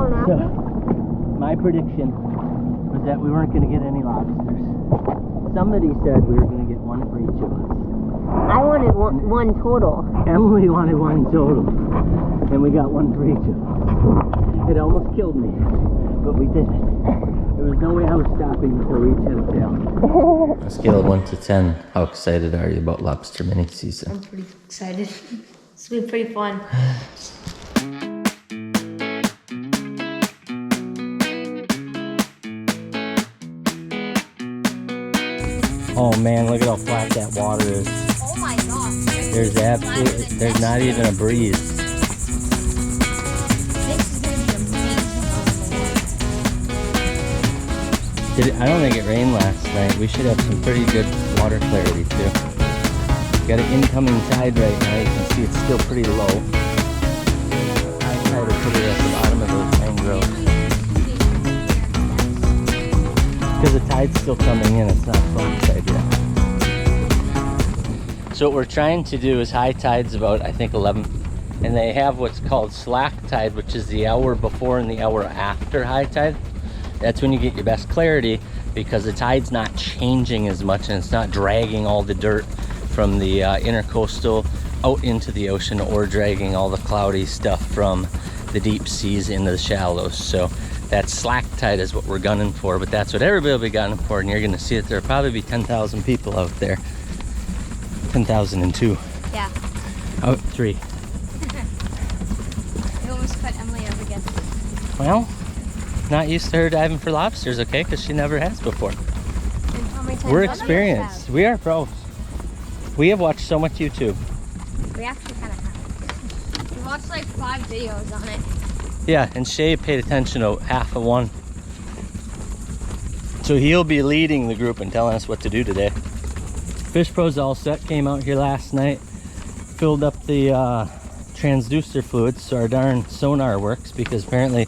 going after? So, my prediction was that we weren't going to get any lobsters. Somebody said we were going to get one for each of us. I wanted one total. Emily wanted one total, and we got one for each of us. It almost killed me, but we did it. There was no way I was stopping until we each had a tail. On a scale of 1 to 10, how excited are you about lobster mini season? I'm pretty excited. It's been pretty fun. Oh man, look at how flat that water is. Oh my gosh. There's not even a breeze. I don't think it rained last night. We should have some pretty good water clarity too. Got an incoming tide right now. You can see it's still pretty low. High tide will put it at the bottom of those mangroves. Because the tide's still coming in, it's not flood tide yet. So what we're trying to do is high tide's about, I think, 11. And they have what's called slack tide, which is the hour before and the hour after high tide. That's when you get your best clarity because the tide's not changing as much and it's not dragging all the dirt from the intercoastal out into the ocean or dragging all the cloudy stuff from the deep seas into the shallows. So that slack tide is what we're gunning for, but that's what everybody will be gunning for, and you're going to see it. There'll probably be 10,000 people out there. 10,002. Yeah. Out 3. You almost cut Emily up again. Well, not used to her diving for lobsters, okay? Because she never has before. And how many times We're have experienced. We are pros. We have watched so much YouTube. We actually kind of have. We watched like 5 videos on it. Yeah, and Shay paid attention to half of one. So he'll be leading the group and telling us what to do today. Fishpro's all set. Came out here last night. Filled up the transducer fluids so our darn sonar works, because apparently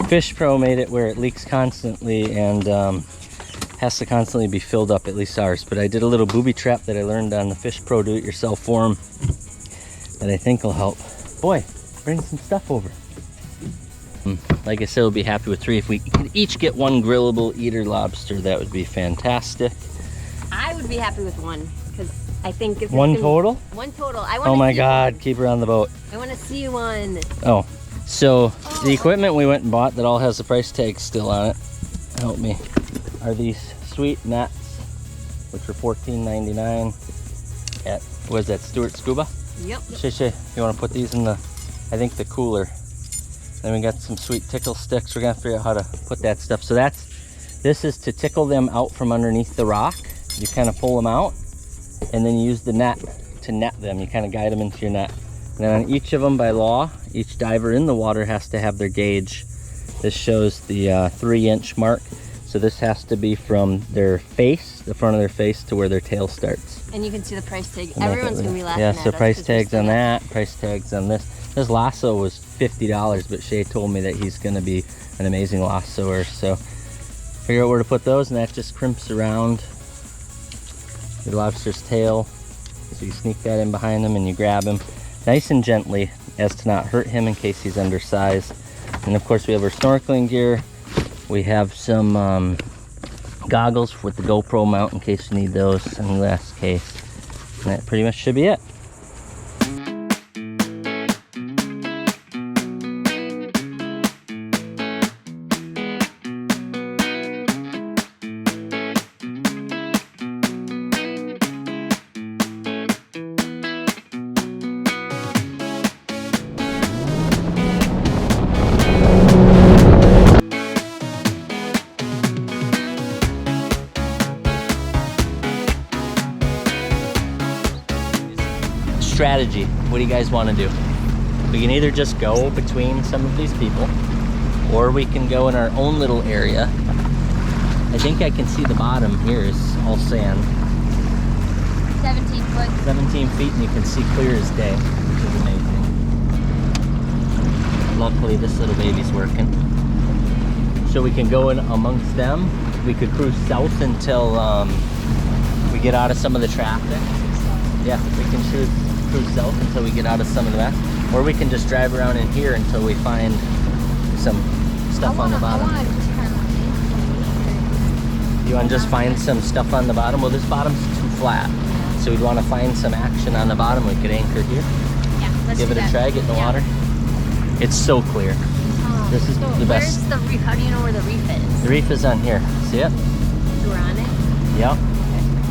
Fishpro made it where it leaks constantly and has to constantly be filled up, at least ours. But I did a little booby trap that I learned on the Fishpro do-it-yourself forum that I think will help. Boy, bring some stuff over. Like I said, we'll be happy with 3. If we could each get one grillable eater lobster, that would be fantastic. I would be happy with one, because I think if One total? One total. I want. Oh my God, keep her on the boat. I want to see one. Oh, so the equipment we went and bought that all has the price tag still on it, help me, are these sweet nets, which are $14.99 at, what is that, Stewart Scuba? Yep. Shay, you want to put these in the, I think, the cooler. Then we got some sweet tickle sticks. We're gonna figure out how to put that stuff. So this is to tickle them out from underneath the rock. You kind of pull them out, and then you use the net to net them. You kind of guide them into your net. And then on each of them, by law, each diver in the water has to have their gauge. This shows the 3-inch mark. So this has to be from their face, the front of their face, to where their tail starts. And you can see the price tag. Everyone's gonna be laughing at us. Yeah, so price tags on that, price tags on this. This lasso was $50, but Shay told me that he's gonna be an amazing lassoer. So figure out where to put those, and that just crimps around the lobster's tail. So you sneak that in behind him and you grab him nice and gently as to not hurt him in case he's undersized. And of course we have our snorkeling gear. We have some goggles with the GoPro mount in case you need those in the last case. And that pretty much should be it. Strategy. What do you guys want to do? We can either just go between some of these people, or we can go in our own little area. I think I can see the bottom here is all sand. 17 foot. 17 feet, and you can see clear as day, which is amazing. Luckily this little baby's working. So we can go in amongst them. We could cruise south until we get out of some of the traffic. Yeah, we can cruise south until we get out of some of that, or we can just drive around in here until we find some stuff on the bottom? You want to just find some stuff on the bottom? Well, this bottom's too flat. So we'd want to find some action on the bottom. We could anchor here. Yeah, let's Give it a try, get in the water. It's so clear. This is the best. Where's the reef? How do you know where the reef is? The reef is on here. See it? So we're on it? Yep.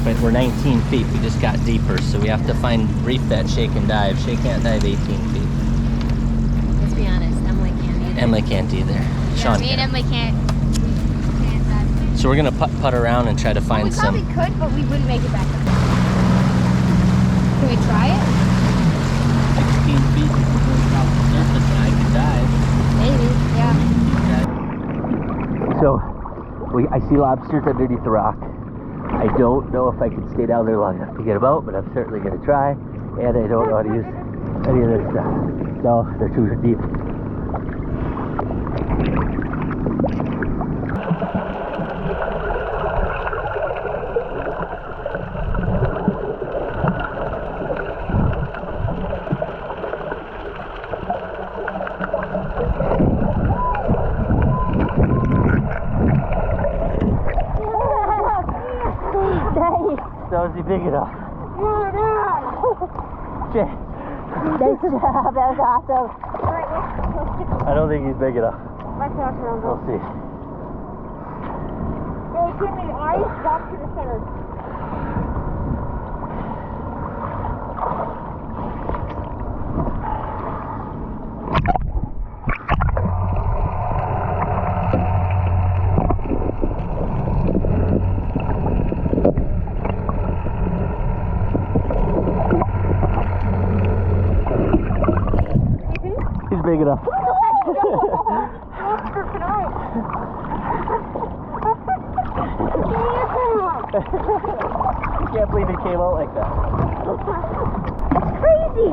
But we're 19 feet. We just got deeper. So we have to find reef that Shay can dive. Shay can't dive 18 feet. Let's be honest, Emily can't either. Emily can't either. Yeah, Sean me and can. Emily can't. So we're going to putt around and try to find We some. probably could, but we wouldn't make it back up. Can we try it? 16 feet. You can go across the surface and I can dive. Maybe, yeah. So, I see lobsters underneath the rock. I don't know if I can stay down there long enough to get them out, but I'm certainly going to try. And I don't know how to use any of this stuff. No, they're too deep. That was big enough. Jay. Nice job, that was awesome. I don't think he's big enough. We'll see. Hey, give me ice, walk to the center. He's big enough. I can't believe it came out like that. It's crazy.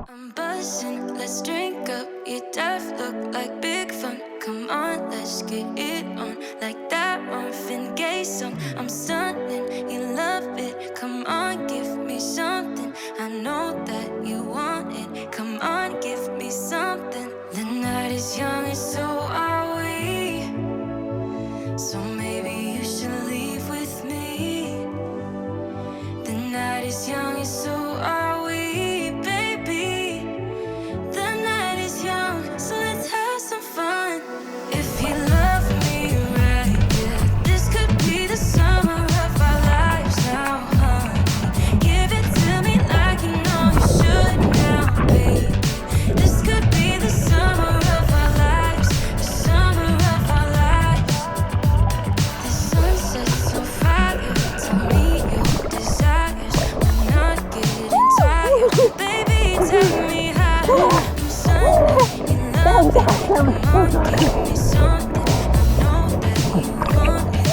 I'm buzzing, let's drink up. Your dive look like big fun. Come on, let's get it on. Like that Marvin Gaye song. I'm stunning, you love it. Come on, give me something. I know that you want it. Come on, give me something. The night is young and so are we. So maybe you should leave with me. The night is young and so are we, baby. The night is young, so let's have some fun. If you love me right, yeah, this could be the summer of our lives now, honey. Give it to me like you know you should now, baby. This could be the summer of our lives, the summer of our lives. The sun sets on fire, tell me your desires. We're not getting tired, baby, take me higher. I'm Sunday, you love it. Come on, give me something. I know that you want it,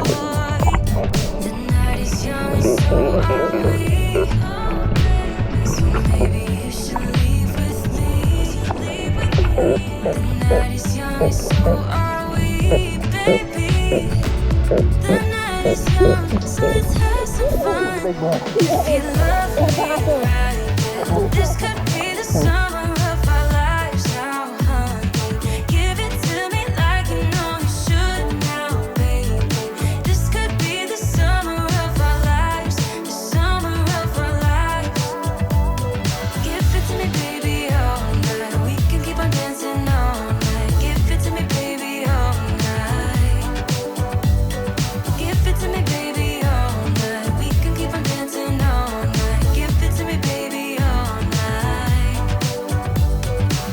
boy. The night is young and so are we. So maybe you should leave with me. The night is young and so are we, baby. The night is young, so let's have some fun. If you love me right, yeah, this could be the summer of our lives now, honey. Give it to me like you know you should now, baby. This could be the summer of our lives, the summer of our lives. Give it to me, baby, all night. We can keep on dancing all night. Give it to me, baby, all night. Give it to me, baby, all night. We can keep on dancing all night. Give it to me, baby, all night.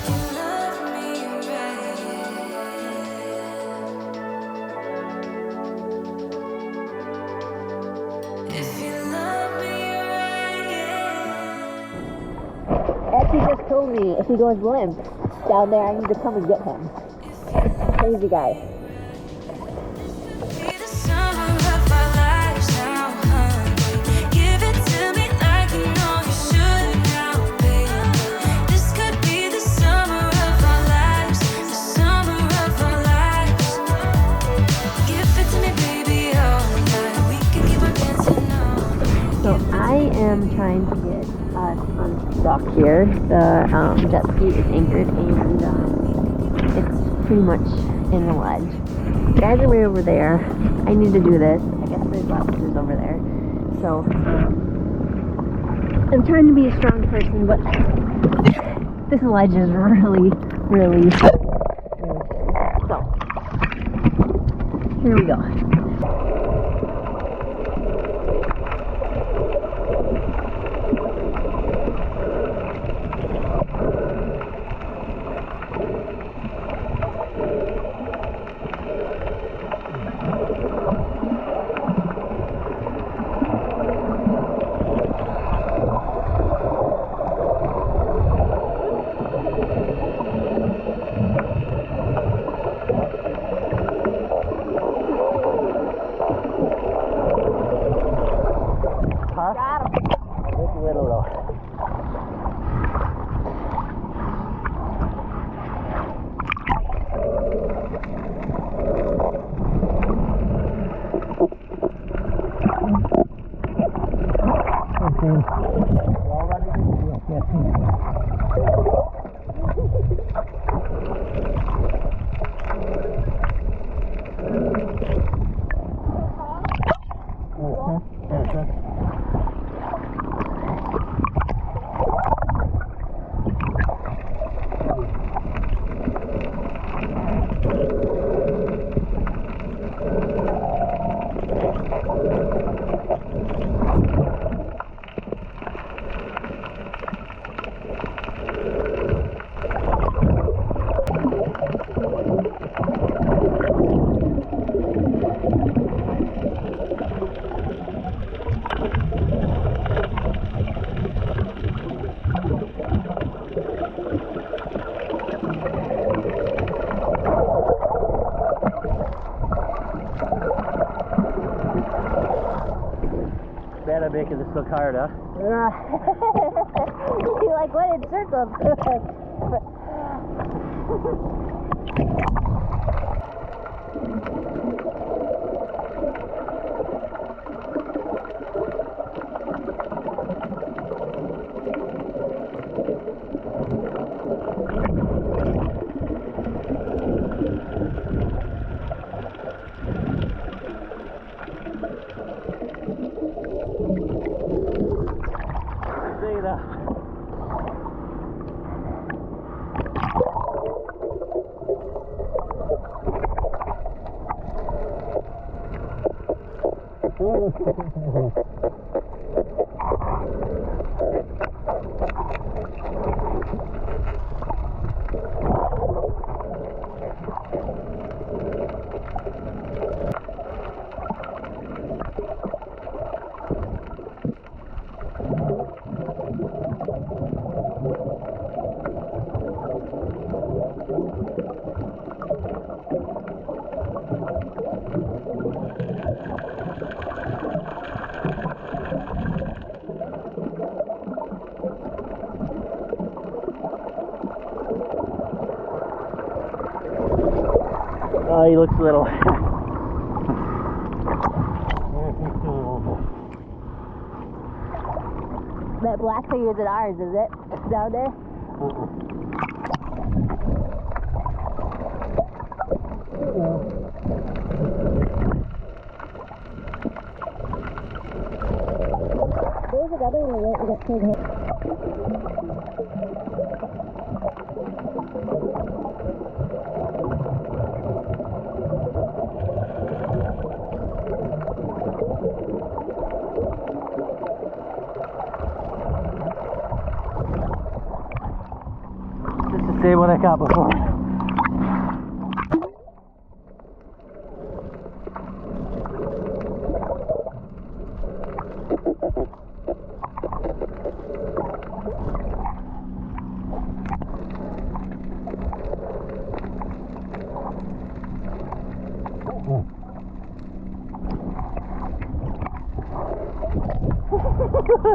You love me right. If you love me right, yeah. Actually just told me if he goes limp down there, I need to come and get him. Crazy guy. Be the summer of our lives now, honey. Give it to me like you know you should now, baby. This could be the summer of our lives, the summer of our lives. Give it to me, baby, all night. We can keep on dancing all night. So I am trying to get us unstuck here. The jet ski is anchored and it's pretty much in the ledge. Guys are way over there. I need to do this. I guess there's lobsters over there. So, I'm trying to be a strong person, but this ledge is really, really thin. So, here we go. Bad I making this look hard, huh? You like went in circles. Oh, he looks little. That black thing isn't ours, is it? Down there? There's another one that we got pulled in. Same one I caught before.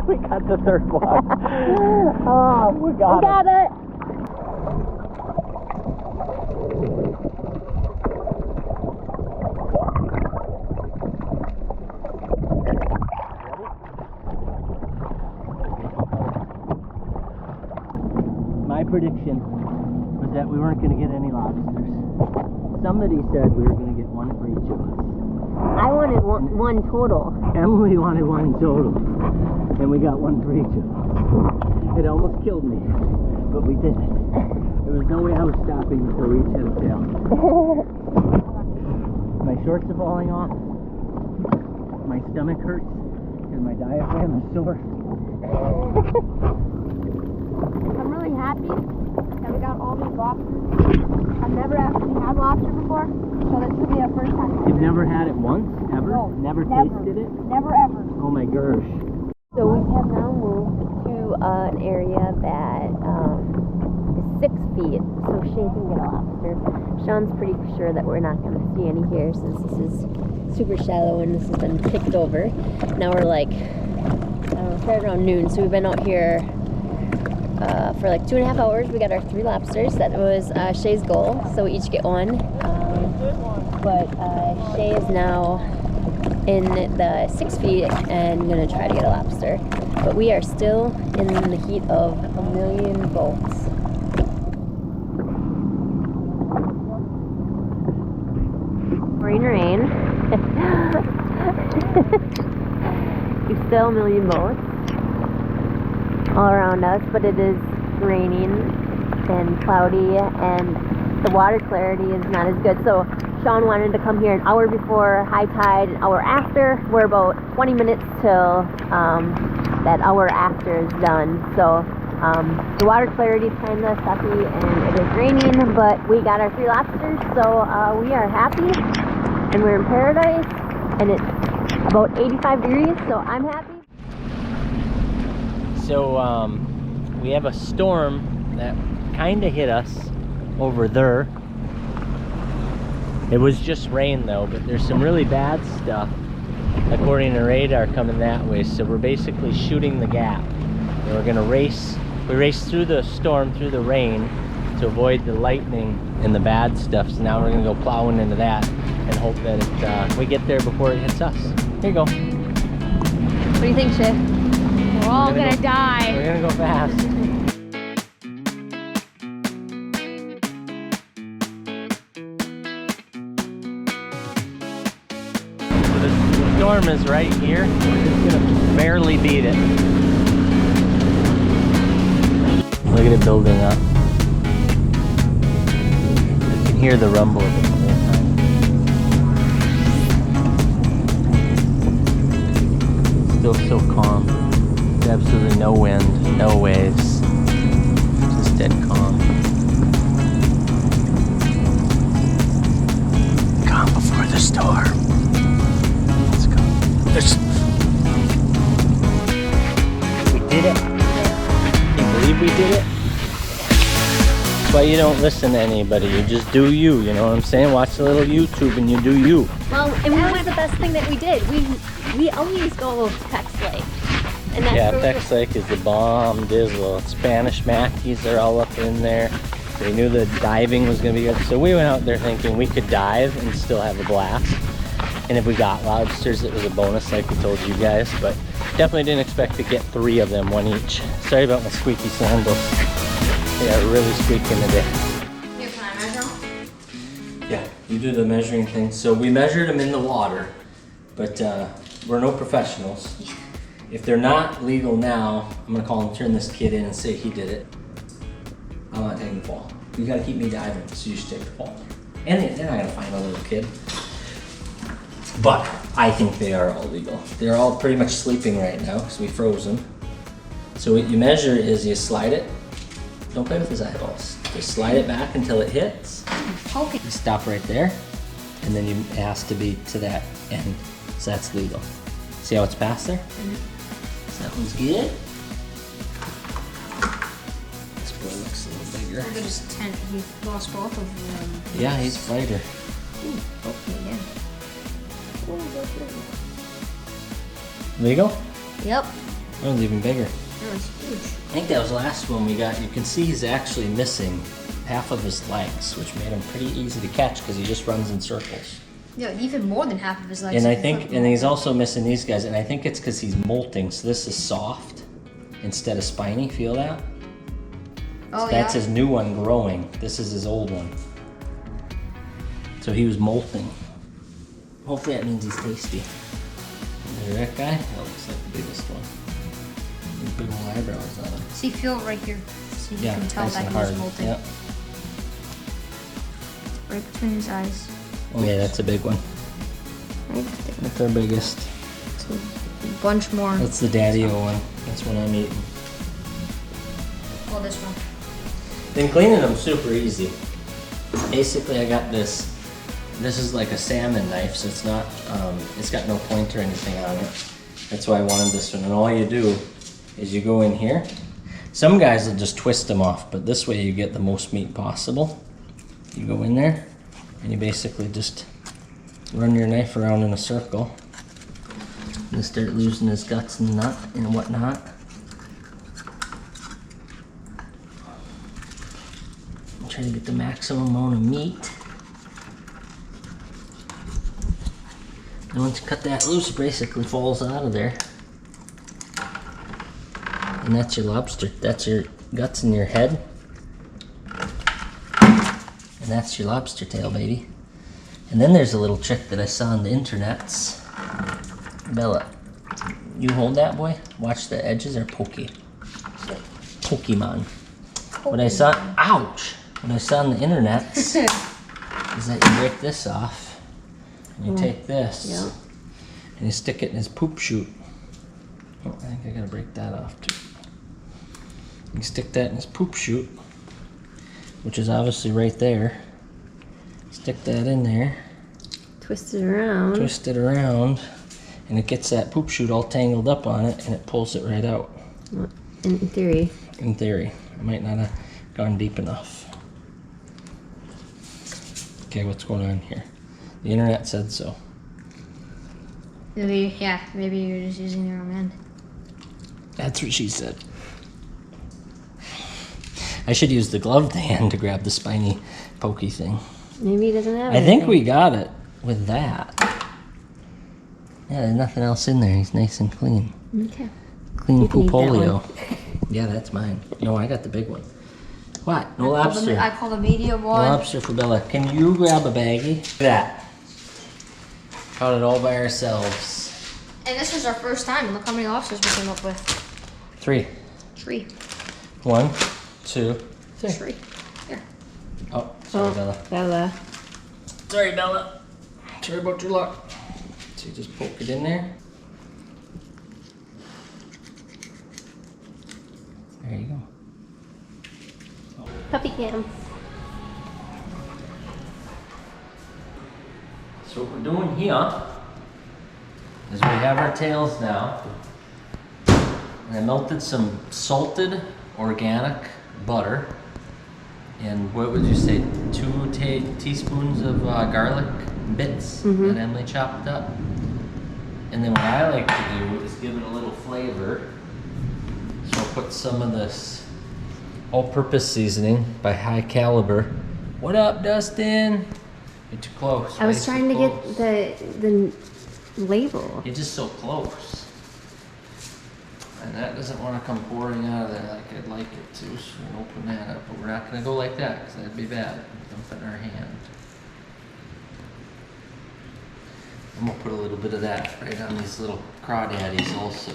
We got the third one. Oh, we got it. My prediction was that we weren't going to get any lobsters. somebody said we were gonna get one for each of us. I wanted one total. Emily wanted one total, and we got one for each of us. It almost killed me, but we did it. There was no way I was stopping until we each had a tail. My shorts are falling off, my stomach hurts, and my diaphragm is sore. I'm really happy that we got all these lobsters. I've never actually had lobster before, so this will be our first time. You've never had it once? Ever? No, never never. tasted it? Never ever. Oh my gosh. So we have now moved to an area that is 6 feet, so Shay can get a lobster. Sean's pretty sure that we're not going to see any here since this is super shallow and this has been picked over. Now we're like, I don't know, it's right around noon, so we've been out here for like 2.5 hours. We got our 3 lobsters. That was Shay's goal, so we each get one. But Shay is now in the 6 feet and gonna try to get a lobster. But we are still in the heat of a million volts. Rain. It's still a million volts all around us, but it is raining and cloudy and the water clarity is not as good. So Sean wanted to come here an hour before high tide, an hour after. We're about 20 minutes till that hour after is done. So the water clarity is kind of sucky and it is raining, but we got our 3 lobsters, so we are happy and we're in paradise and it's about 85 degrees, so I'm happy. So we have a storm that kind of hit us over there. It was just rain though, but there's some really bad stuff according to radar coming that way. So we're basically shooting the gap. And we're gonna race. We raced through the storm, through the rain, to avoid the lightning and the bad stuff. So now we're gonna go plowing into that and hope that we get there before it hits us. Here you go. What do you think, Shay? We're all gonna die. We're gonna go fast. So the storm is right here. We're just gonna barely beat it. Look at it building up. You can hear the rumble of it the whole time. Still so calm. There's absolutely no wind, no waves. Just dead calm. Calm before the storm. Let's go. We did it. Can you believe we did it? That's why you don't listen to anybody. You just do you. You know what I'm saying? Watch a little YouTube and you do you. Well, and that was the best thing that we did. We always go Peck's Lake. And that's Yeah, where Peck's Lake is the bomb dizzle. Spanish Mackies are all up in there. We knew the diving was going to be good. So we went out there thinking we could dive and still have a blast. And if we got lobsters, it was a bonus like we told you guys. But definitely didn't expect to get 3 of them, 1 each. Sorry about my squeaky sandals. They are really squeaking today. Here, can I measure them? Yeah, you do the measuring thing. So we measured them in the water, but we're no professionals. If they're not legal now, I'm gonna call and turn this kid in and say he did it. I'm not taking the fall. You gotta keep me diving, so you should take the fall. And then I gotta find a little kid. But I think they are all legal. They're all pretty much sleeping right now because we froze them. So what you measure is you slide it. Don't play with his eyeballs. Just slide it back until it hits. Okay. You stop right there, and then it has to be to that end. So that's legal. See how it's past there? So that one's good. This boy looks a little bigger. Look at his tent. He lost both of them. Yeah, he's a fighter. Okay, yeah. Legal? Yep. That one's even bigger. That was huge. I think that was the last one we got. You can see he's actually missing half of his legs, which made him pretty easy to catch because he just runs in circles. Yeah, even more than half of his legs. And I think, and he's also missing these guys, and I think it's because he's molting, so this is soft instead of spiny. Feel that? Oh, So that's yeah. his new one growing. This is his old one. So he was molting. Hopefully that means he's tasty. There's that guy. That looks like the biggest one. With big old eyebrows on it. See, feel it right here. So you Yeah, can tell nice that and he's hard. molting. Yep. Right between his eyes. Oh yeah, that's a big one. Right there. That's our biggest. So a bunch more. That's the daddy-o one. That's what I'm eating. Well, this one. Then cleaning them super easy. Basically, I got this. This is like a salmon knife, so it's not. It's got no point or anything on it. That's why I wanted this one. And all you do is you go in here. Some guys will just twist them off, but this way you get the most meat possible. You go in there, and you basically just run your knife around in a circle. And start losing his guts and nut and whatnot. Try to get the maximum amount of meat. And once you cut that loose, it basically falls out of there. And that's your lobster. That's your guts and your head. And that's your lobster tail, baby. And then there's a little trick that I saw on the internets. Bella, you hold that, boy. Watch the edges are pokey. Pokemon. What I saw, ouch! What I saw on the internets is that you break this off, and you take this, and you stick it in his poop chute. Oh, I think I gotta break that off too. You stick that in his poop chute, which is obviously right there. Stick that in there. Twist it around. Twist it around, and it gets that poop chute all tangled up on it, and it pulls it right out. In theory. In theory. I might not have gone deep enough. Okay, what's going on here? The internet said so. Maybe, yeah, maybe you're just using the wrong end. That's what she said. I should use the gloved hand to grab the spiny, pokey thing. Maybe he doesn't have I think anything. we got it with that. Yeah, there's nothing else in there. He's nice and clean. Okay. Clean You can eat that poopolio. one. Yeah, that's mine. No, I got the big one. What? No lobster. I call the medium No one. lobster for Bella. Can you grab a baggie? Look at that. Caught it all by ourselves. And this was our first time. Look how many lobsters we came up with. 3. 3. 1, 2, 3. 3. Here. Oh, sorry, Bella. Bella. Sorry, Bella. Sorry about your luck. So you just poke it in there. There you go. Puppy cam. So what we're doing here is we have our tails now. And I melted some salted organic butter. And what would you say, 2 teaspoons of garlic bits that Emily chopped up. And then what I like to do is give it a little flavor. So I'll put some of this all-purpose seasoning by High Caliber. What up, Dustin? You're too close. I was Way trying too to close. get the label. You're just so close. And that doesn't want to come pouring out of there like I'd like it to, so we'll open that up. But we're not going to go like that, because that'd be bad. Dump it in our hand. I'm going to put a little bit of that right on these little crawdaddies also.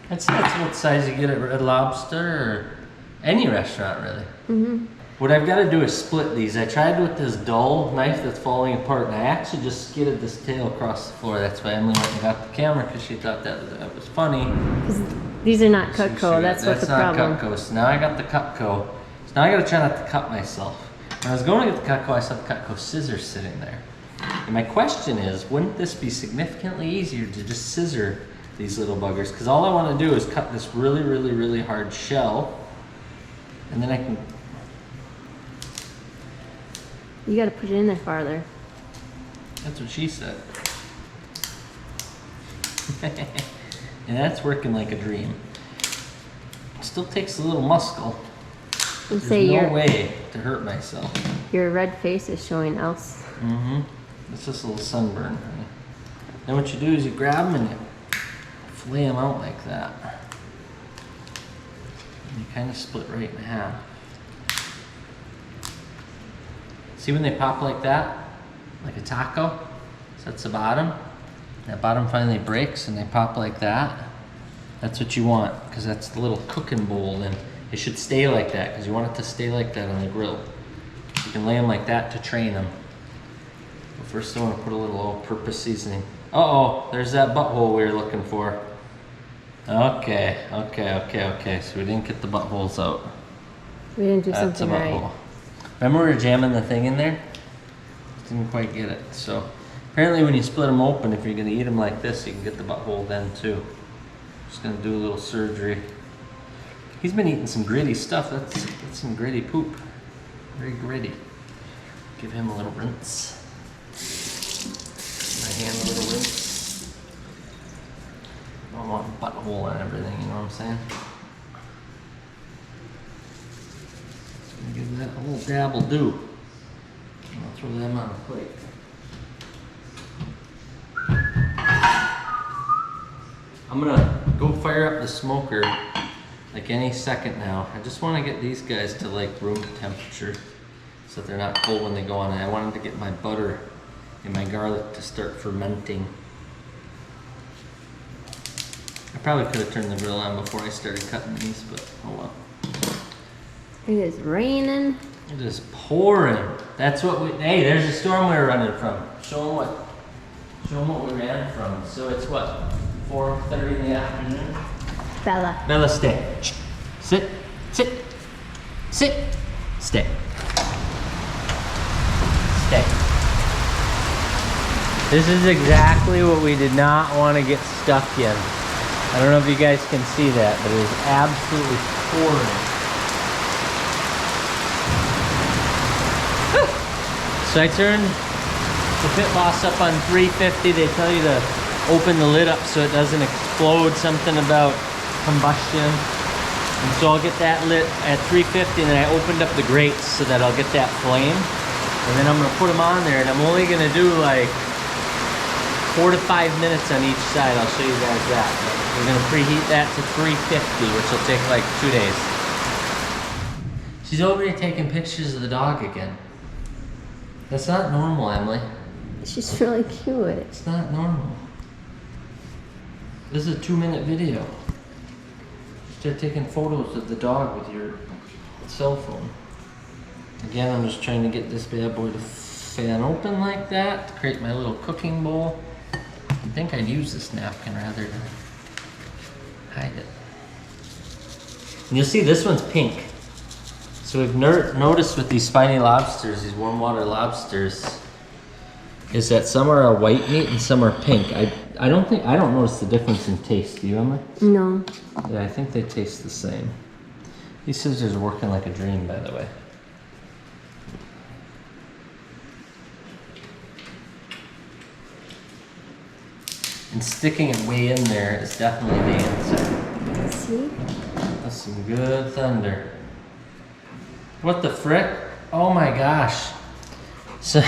That's what size you get at Red Lobster, or any restaurant really. Mm-hmm. What I've got to do is split these. I tried with this dull knife that's falling apart, and I actually just skidded this tail across the floor. That's why Emily went and got the camera, because she thought that was funny. Because these are not So Cutco. That's what the problem. That's not Cutco. So now I got the Cutco. So now I got to try not to cut myself. When I was going to get the Cutco, I saw the Cutco scissors sitting there. And my question is, wouldn't this be significantly easier to just scissor these little buggers? Because all I want to do is cut this really, really, really hard shell, and then I can. You got to put it in there farther. That's what she said. And that's working like a dream. Still takes a little muscle. And There's say no your way to hurt myself. your red face is showing else. Mm-hmm. It's just a little sunburn, honey. Then what you do is you grab them and you flay them out like that. And you kind of split right in half. See when they pop like that? Like a taco? So that's the bottom. That bottom finally breaks and they pop like that. That's what you want, because that's the little cooking bowl, and it should stay like that, because you want it to stay like that on the grill. You can lay them like that to train them. But first I want to put a little all-purpose seasoning. Uh-oh, there's that butthole we were looking for. Okay. So we didn't get the buttholes out. We didn't do That's a something right. butthole. Remember we were jamming the thing in there? Didn't quite get it. So apparently when you split them open, if you're going to eat them like this, you can get the butthole then too. Just going to do a little surgery. He's been eating some gritty stuff. That's some gritty poop. Very gritty. Give him a little rinse. My hand a little rinse. I don't want butthole on everything, you know what I'm saying? Give that a little dab will do. And I'll throw them on a plate. I'm gonna go fire up the smoker like any second now. I just want to get these guys to like room temperature so that they're not cold when they go on. And I wanted to get my butter and my garlic to start fermenting. I probably could have turned the grill on before I started cutting these, but oh well. It is raining. It is pouring. That's what we, hey, there's the storm we were running from. Show them what we ran from. So it's what, 4:30 in the afternoon? Bella, stay. Sit, stay. Stay. This is exactly what we did not want to get stuck in. I don't know if you guys can see that, but it is absolutely pouring. So I turned the pit boss up on 350. They tell you to open the lid up so it doesn't explode, something about combustion. And so I'll get that lit at 350, and then I opened up the grates so that I'll get that flame. And then I'm gonna put them on there, and I'm only gonna do like 4 to 5 minutes on each side. I'll show you guys that. We're gonna preheat that to 350, which will take like 2 days. She's over here taking pictures of the dog again. That's not normal, Emily. she's really cute. It's not normal. This is a 2-minute video. Start taking photos of the dog with your cell phone. Again, I'm just trying to get this bad boy to fan open like that to create my little cooking bowl. I think I'd use this napkin rather than hide it. And you'll see this one's pink. So we've noticed with these spiny lobsters, these warm water lobsters, is that some are a white meat and some are pink. I don't notice the difference in taste. Do you, Emily? No. Yeah, I think they taste the same. These scissors are working like a dream, by the way. And sticking it way in there is definitely the answer. See? That's some good thunder. What the frick? Oh my gosh. So,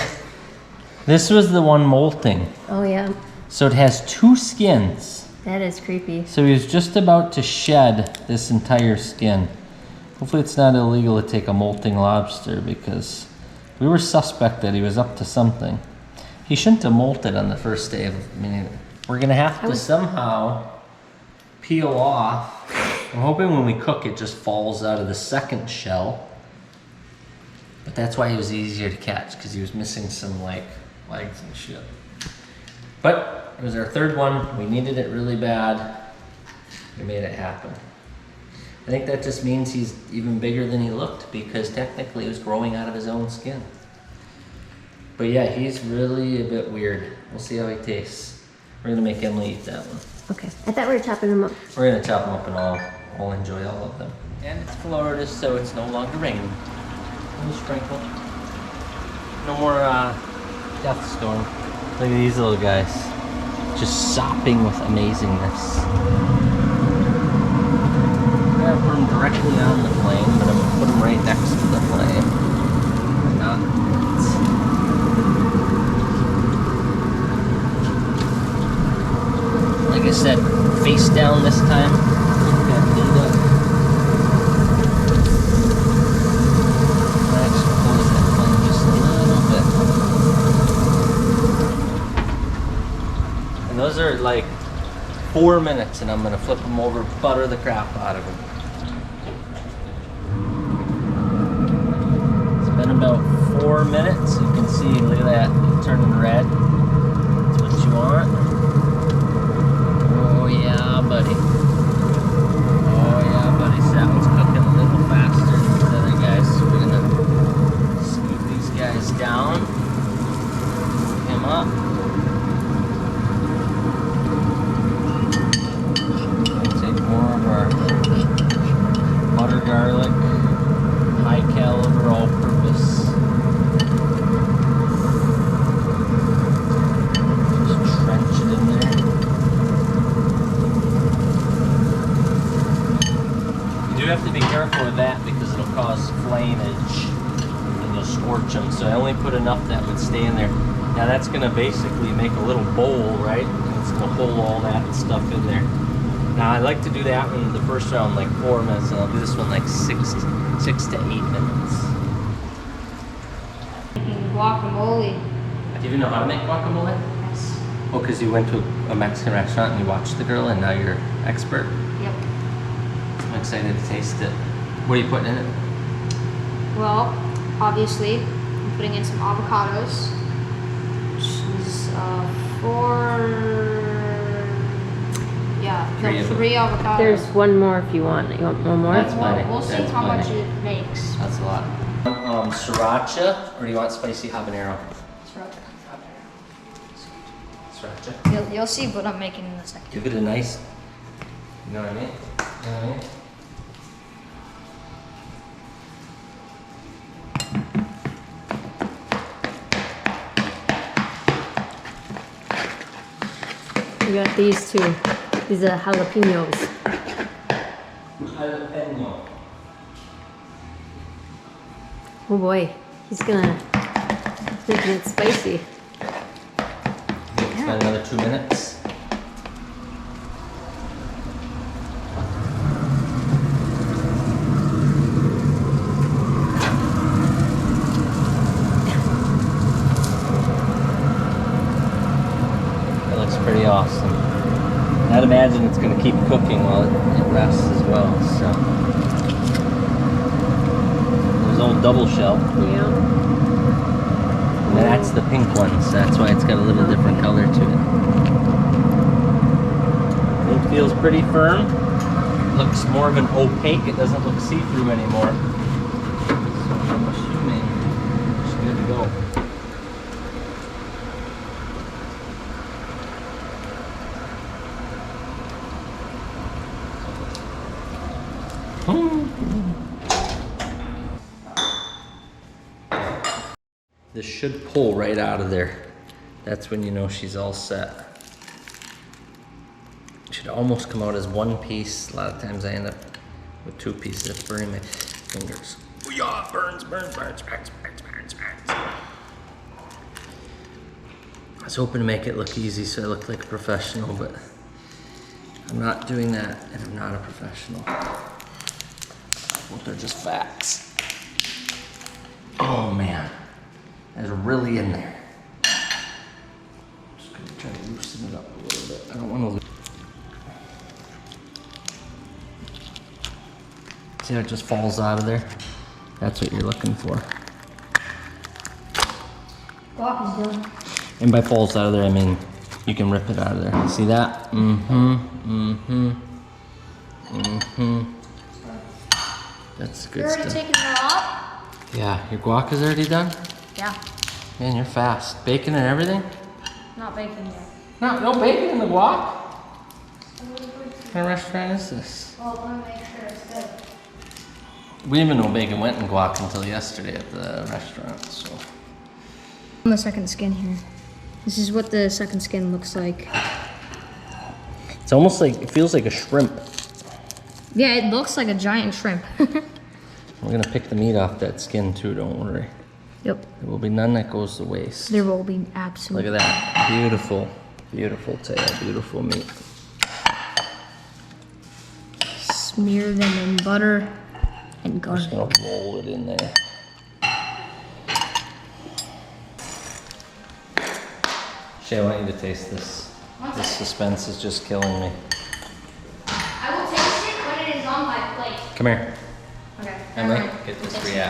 this was the one molting. Oh yeah. So it has 2 skins. That is creepy. So he was just about to shed this entire skin. Hopefully it's not illegal to take a molting lobster, because we were suspect that he was up to something. He shouldn't have molted on the first day of, we're gonna have to somehow peel off. I'm hoping when we cook it just falls out of the second shell. But that's why he was easier to catch, because he was missing some like legs and shit. But it was our 3rd one. We needed it really bad. We made it happen. I think that just means he's even bigger than he looked, because technically he was growing out of his own skin. But yeah, he's really a bit weird. We'll see how he tastes. We're gonna make Emily eat that one. Okay. I thought we were chopping them up. We're gonna chop them up and I'll enjoy all of them. And it's Florida, so it's no longer raining. A little sprinkle. No more death storm. Look at these little guys. Just sopping with amazingness. I'm gonna put them directly on the flame, but I'm gonna put them right next to the flame. Why not? Like I said, face down this time. That lead up. for like 4 minutes and I'm gonna flip them over, butter the crap out of them. It's been about 4 minutes. You can see, look at that, turning red. That's what you want. Oh yeah, buddy. Oh yeah, buddy. So that one's cooking a little faster than the other guys. So we're gonna scoop these guys down. Hook him up. Butter garlic, high caliber, all purpose. Just trench it in there. You do have to be careful with that because it'll cause flammage and you'll scorch them. So I only put enough that would stay in there. Now that's going to basically make a little bowl, right? And it's going to hold all that stuff in there. Now I like to do that one the first round like 4 minutes, and I'll do this one like 6 to 8 minutes. Making guacamole. Do you even know how to make guacamole? Yes. Oh, because you went to a Mexican restaurant and you watched the girl and now you're expert? Yep. I'm excited to taste it. What are you putting in it? Well, obviously, I'm putting in some avocados. Which is 3 avocados. There's one more if you want. You want one more? That's plenty. We'll see That's how plenty. much it makes. That's a lot. Sriracha, or do you want spicy habanero? Sriracha. You'll see what I'm making in a second. Give it a nice, you know what I mean? You know what I mean? We got these two. These are jalapenos. Jalapeno. Oh boy, he's making it spicy. Spend another 2 minutes. That looks pretty awesome. I'd imagine it's going to keep cooking while it rests as well. So there's old double shell. Yeah. And that's the pink one, so that's why it's got a little different color to it. It feels pretty firm. Looks more of an opaque. It doesn't look see-through anymore. So I'm assuming it's good to go. This should pull right out of there. That's when you know she's all set. It should almost come out as one piece. A lot of times I end up with 2 pieces. It's burning my fingers. Oh yeah, burns. I was hoping to make it look easy so I look like a professional, but I'm not doing that, and I'm not a professional. Well, they're just facts. Oh man. It's really in there. I'm just gonna try to loosen it up a little bit. I don't want to lose. See how it just falls out of there? That's what you're looking for. Guac is done. And by falls out of there, I mean you can rip it out of there. See that? That's good You're already stuff. taking it off? Yeah, your guac is already done? Yeah. Man, you're fast. Bacon and everything? Not baking yet. No bacon in the guac? What kind of restaurant is this? Well, let me make sure it's good. We didn't even know bacon went in guac until yesterday at the restaurant, so. On the second skin here. This is what the second skin looks like. It's almost like, it feels like a shrimp. Yeah, it looks like a giant shrimp. We're gonna pick the meat off that skin too, don't worry. Yep. There will be none that goes to waste. There will be absolutely. Look at that, beautiful, beautiful tail, beautiful meat. Smear them in butter and I'm just garlic. gonna roll it in there. Shay, I want you to taste this. This suspense is just killing me. I will taste it when it is on my plate. Come here. Okay. Emily, get this for you.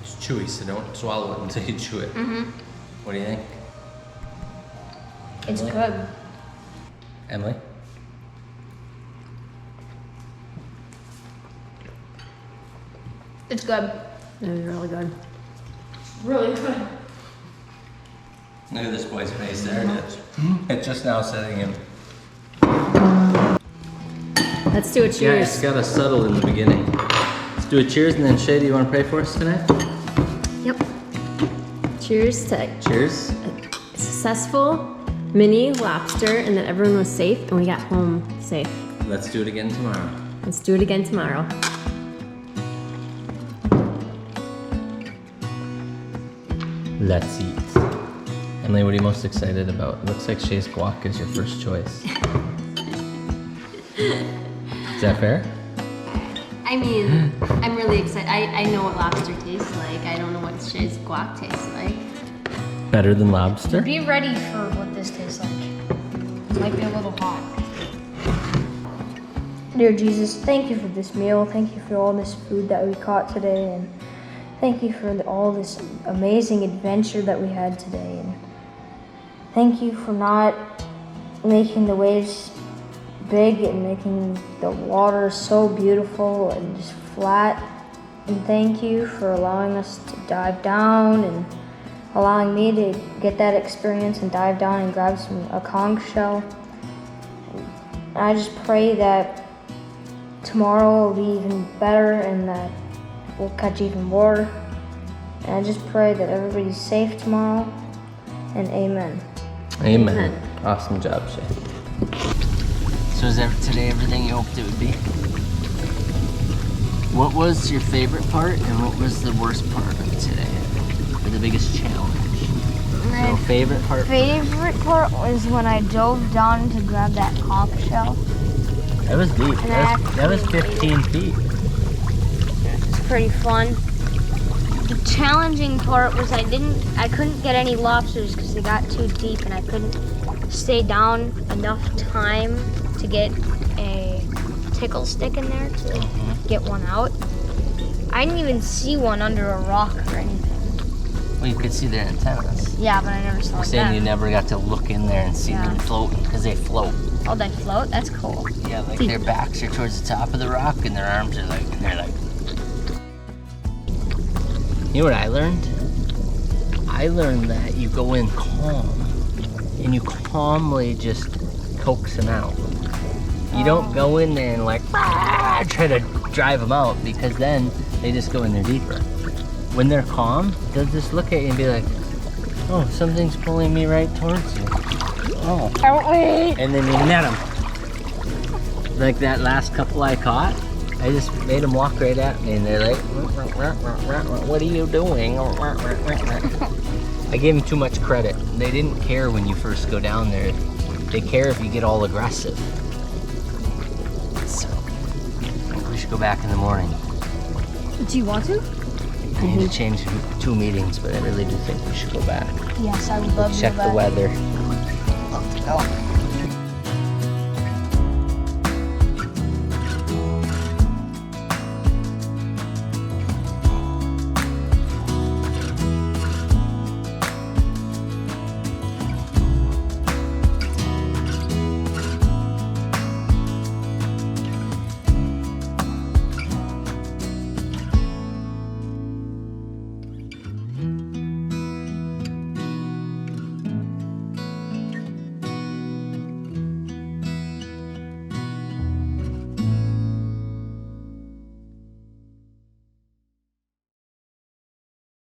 It's chewy, so don't swallow it until you chew it. Mm-hmm. What do you think? It's Emily? good. Emily? It's good. It was really good. Really good. Look at this boy's face. There it is. It's just now setting in. Let's do a Yeah, cheers. it's got to settle in the beginning. Let's do a cheers and then Shay, do you want to pray for us tonight? Yep. Cheers to Cheers. a successful mini lobster and that everyone was safe and we got home safe. Let's do it again tomorrow. Let's do it again tomorrow. Let's eat. Emily, what are you most excited about? Looks like Shay's guac is your first choice. Is that fair? I mean, I'm really excited. I know what lobster tastes like. I don't know what Shay's guac tastes like. Better than lobster? Be ready for what this tastes like. It might be a little hot. Dear Jesus, thank you for this meal. Thank you for all this food that we caught today. And thank you for all this amazing adventure that we had today. And thank you for not making the waves big and making the water so beautiful and just flat. And thank you for allowing us to dive down and allowing me to get that experience and dive down and grab a conch shell. And I just pray that tomorrow will be even better and that we'll catch even more. And I just pray that everybody's safe tomorrow. And amen. Amen. Awesome job, Shay. So is today everything you hoped it would be? What was your favorite part and what was the worst part of today? Or the biggest challenge? So favorite part? Favorite part was when I dove down to grab that conch shell. That was deep. That was 15 feet. It's pretty fun. The challenging part was I couldn't get any lobsters because they got too deep and I couldn't stay down enough time to get a tickle stick in there to get one out. I didn't even see one under a rock or anything. Well, you could see their antennas. Yeah, but I never saw You're saying them. you never got to look in there and see them floating because they float. Oh, they float? That's cool. Yeah, like their backs are towards the top of the rock and their arms are like, and they're like. You know what I learned? I learned that you go in calm and you calmly just coax them out. You don't go in there and like try to drive them out because then they just go in there deeper. When they're calm, they'll just look at you and be like, oh, something's pulling me right towards you. Oh. And then you net them. Like that last couple I caught, I just made them walk right at me and they're like, what are you doing? I gave them too much credit. They didn't care when you first go down there. They care if you get all aggressive. So, I think we should go back in the morning. Do you want to? I need to change 2 meetings, but I really do think we should go back. Yes, I would love to Check go back. the weather. Let's go.